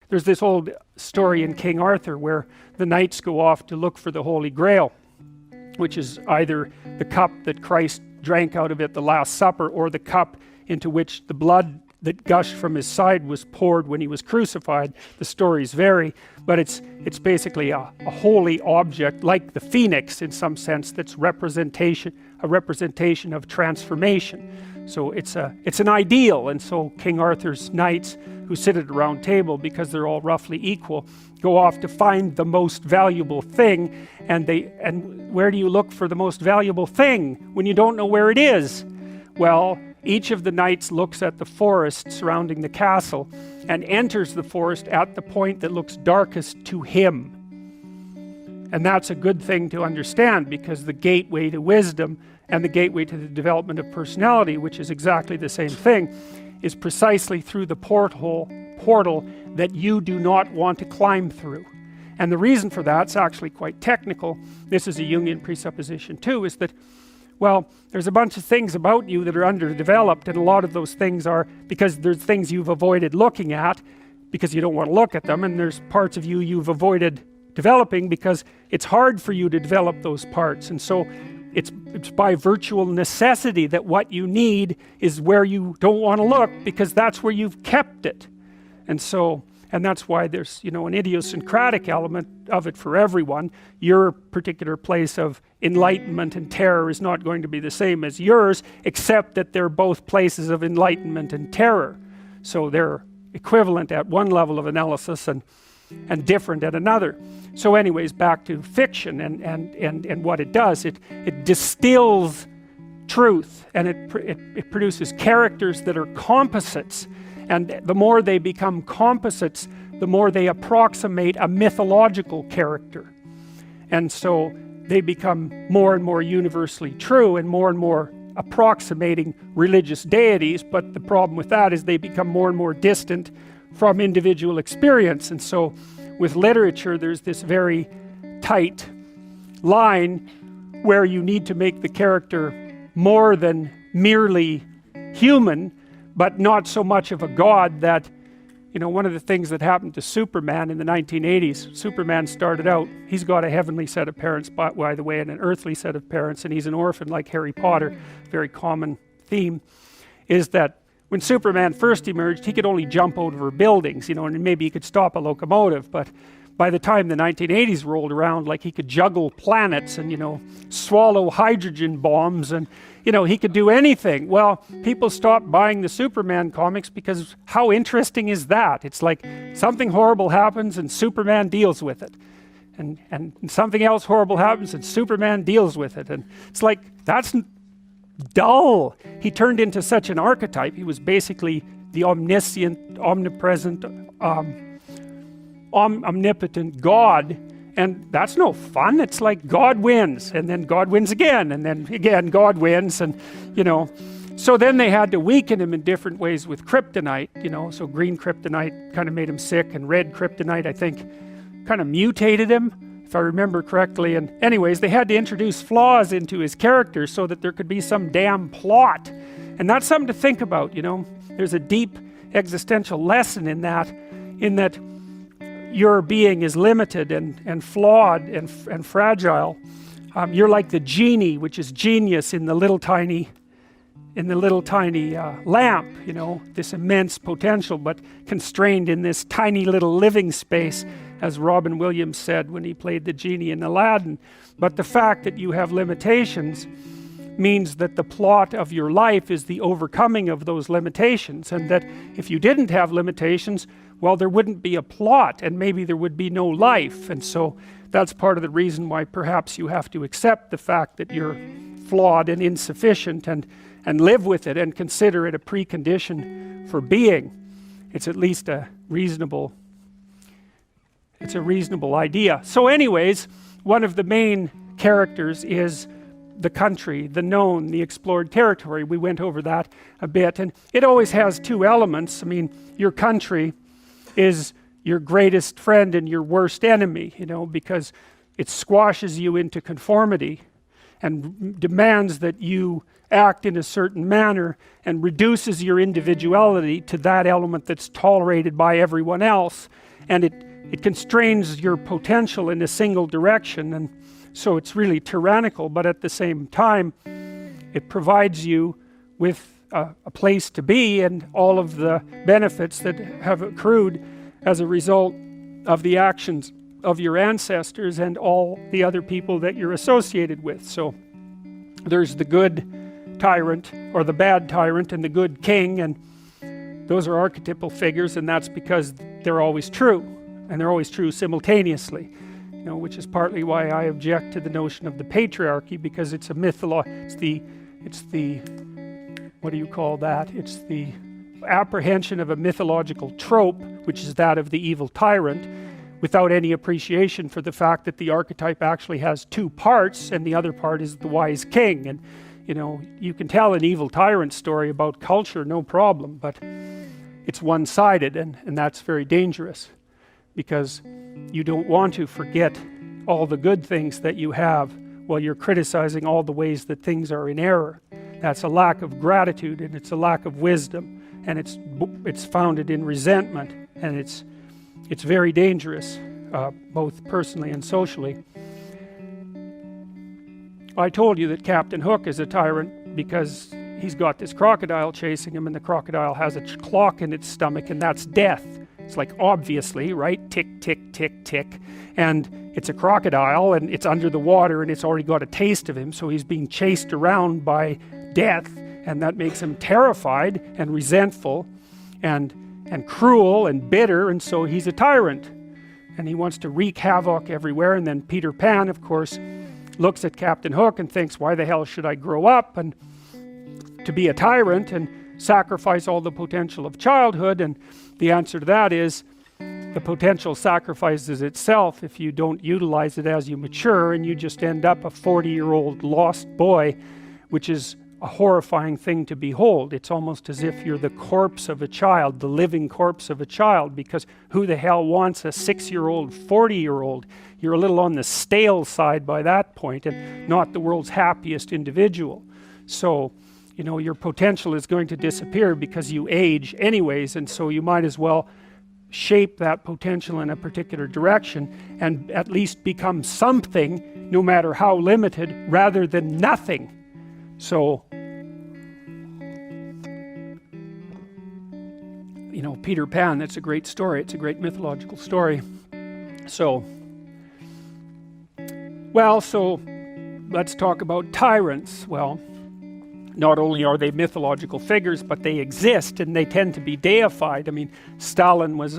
there's this old story in King Arthur where the knights go off to look for the Holy Grail, which is either the cup that Christ drank out of at the Last Supper, or the cup into which the blood that gushed from his side was poured when he was crucified. The stories vary, but it's basically a holy object, like the phoenix in some sense, that's a representation of transformation. So it's an ideal, and so King Arthur's knights, who sit at a round table because they're all roughly equal, go off to find the most valuable thing, and where do you look for the most valuable thing when you don't know where it is? Well, each of the knights looks at the forest surrounding the castle and enters the forest at the point that looks darkest to him. And that's a good thing to understand, because the gateway to wisdom and the gateway to the development of personality, which is exactly the same thing, is precisely through the portal that you do not want to climb through. And the reason for that's actually quite technical. This is a Jungian presupposition too, is that, well, there's a bunch of things about you that are underdeveloped, and a lot of those things are because there's things you've avoided looking at because you don't want to look at them, and there's parts of you you've avoided developing because it's hard for you to develop those parts. And so it's by virtual necessity that what you need is where you don't want to look, because that's where you've kept it. And that's why there's, an idiosyncratic element of it for everyone. Your particular place of enlightenment and terror is not going to be the same as yours, except that they're both places of enlightenment and terror. So they're equivalent at one level of analysis and different at another. So anyways, back to fiction and what it does. It distills truth, and it produces characters that are composites. And the more they become composites, the more they approximate a mythological character. And so they become more and more universally true and more approximating religious deities. But the problem with that is they become more and more distant from individual experience. And so with literature, there's this very tight line where you need to make the character more than merely human, but not so much of a god that, one of the things that happened to Superman in the 1980s, Superman started out, he's got a heavenly set of parents, by the way, and an earthly set of parents, and he's an orphan like Harry Potter. Very common theme is that when Superman first emerged, he could only jump over buildings, and maybe he could stop a locomotive, but by the time the 1980s rolled around, like, he could juggle planets and, swallow hydrogen bombs, and, he could do anything. Well, people stopped buying the Superman comics because how interesting is that? It's like something horrible happens and Superman deals with it. And something else horrible happens and Superman deals with it. And it's like, that's dull. He turned into such an archetype. He was basically the omniscient, omnipresent, omnipotent God, and that's no fun. It's like God wins, and then God wins again, and then again God wins, and so then they had to weaken him in different ways with kryptonite, so green kryptonite kind of made him sick, and red kryptonite, I think, kind of mutated him, if I remember correctly. And anyways, they had to introduce flaws into his character so that there could be some damn plot, and that's something to think about. There's a deep existential lesson in that your being is limited and flawed and fragile. You're like the genie, which is genius in the little tiny lamp, this immense potential, but constrained in this tiny little living space, as Robin Williams said when he played the genie in Aladdin. But the fact that you have limitations means that the plot of your life is the overcoming of those limitations, and that if you didn't have limitations, well, there wouldn't be a plot, and maybe there would be no life. And so that's part of the reason why perhaps you have to accept the fact that you're flawed and insufficient, and live with it and consider it a precondition for being. It's at least a reasonable idea. So anyways, one of the main characters is the country, the known, the explored territory. We went over that a bit, and it always has two elements. I mean, your country is your greatest friend and your worst enemy, because it squashes you into conformity and demands that you act in a certain manner and reduces your individuality to that element that's tolerated by everyone else. and it constrains your potential in a single direction, and so it's really tyrannical. But at the same time, it provides you with a place to be and all of the benefits that have accrued as a result of the actions of your ancestors and all the other people that you're associated with. So there's the good tyrant or the bad tyrant and the good king, and those are archetypal figures, and that's because they're always true, and they're always true simultaneously, which is partly why I object to the notion of the patriarchy, because it's a it's the what do you call that? It's the apprehension of a mythological trope, which is that of the evil tyrant, without any appreciation for the fact that the archetype actually has two parts, and the other part is the wise king. And you can tell an evil tyrant story about culture, no problem, but it's one-sided, and that's very dangerous, because you don't want to forget all the good things that you have while you're criticizing all the ways that things are in error. That's a lack of gratitude, and it's a lack of wisdom, and it's founded in resentment, and it's very dangerous, both personally and socially. I told you that Captain Hook is a tyrant because he's got this crocodile chasing him, and the crocodile has a clock in its stomach, and that's death. It's like, obviously, right? Tick, tick, tick, tick. And it's a crocodile, and it's under the water, and it's already got a taste of him, so he's being chased around by death, and that makes him terrified and resentful and cruel and bitter, and so he's a tyrant. And he wants to wreak havoc everywhere. And then Peter Pan, of course, looks at Captain Hook and thinks, why the hell should I grow up and to be a tyrant and sacrifice all the potential of childhood? And the answer to that is, the potential sacrifices itself if you don't utilize it as you mature, and you just end up a 40-year-old lost boy, which is a horrifying thing to behold. It's almost as if you're the corpse of a child, the living corpse of a child, because who the hell wants a 6-year-old, 40-year-old? You're a little on the stale side by that point, and not the world's happiest individual. So, your potential is going to disappear because you age anyways, and so you might as well shape that potential in a particular direction and at least become something, no matter how limited, rather than nothing. So, Peter Pan, that's a great story. It's a great mythological story. So let's talk about tyrants. Well, not only are they mythological figures, but they exist, and they tend to be deified. I mean, Stalin was,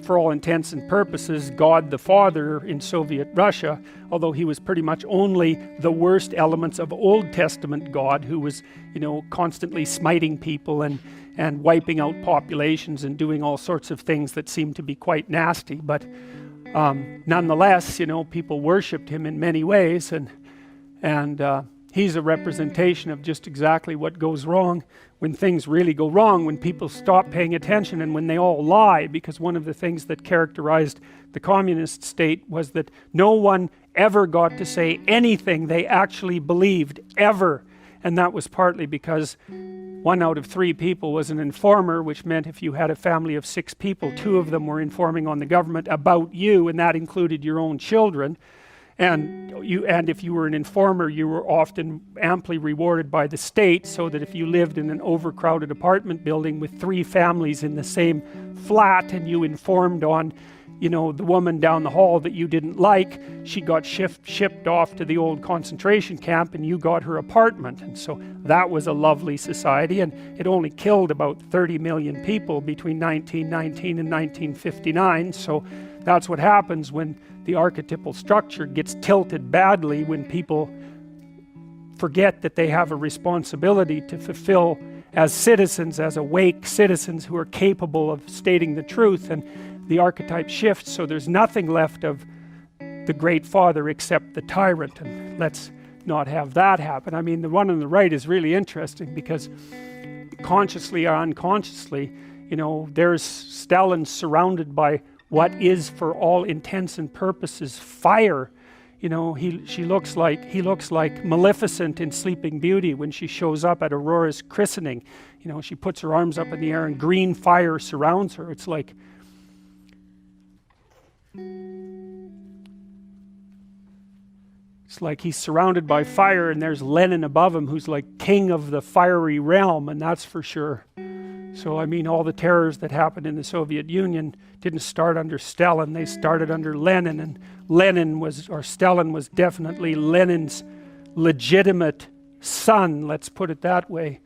for all intents and purposes, God the Father in Soviet Russia, although he was pretty much only the worst elements of Old Testament God, who was, constantly smiting people and wiping out populations and doing all sorts of things that seemed to be quite nasty. But nonetheless, people worshipped him in many ways, and he's a representation of just exactly what goes wrong when things really go wrong, when people stop paying attention and when they all lie. Because one of the things that characterized the communist state was that no one ever got to say anything they actually believed, ever. And that was partly because 1 out of 3 people was an informer, which meant if you had a family of 6 people, 2 of them were informing on the government about you, and that included your own children. And if you were an informer, you were often amply rewarded by the state, so that if you lived in an overcrowded apartment building with 3 families in the same flat, and you informed on, the woman down the hall that you didn't like, she got shipped off to the old concentration camp, and you got her apartment. And so that was a lovely society, and it only killed about 30 million people between 1919 and 1959. So that's what happens when the archetypal structure gets tilted badly, when people forget that they have a responsibility to fulfill as citizens, as awake citizens who are capable of stating the truth, and the archetype shifts, so there's nothing left of the great father except the tyrant, and let's not have that happen. I mean, the one on the right is really interesting, because consciously or unconsciously, there's Stalin surrounded by what is, for all intents and purposes, fire. He looks like Maleficent in Sleeping Beauty when she shows up at Aurora's christening. She puts her arms up in the air and green fire surrounds her. It's like It's like he's surrounded by fire and there's Lenin above him who's like king of the fiery realm, and that's for sure. So I mean, all the terrors that happened in the Soviet Union didn't start under Stalin, they started under Lenin, and Stalin was definitely Lenin's legitimate son, let's put it that way.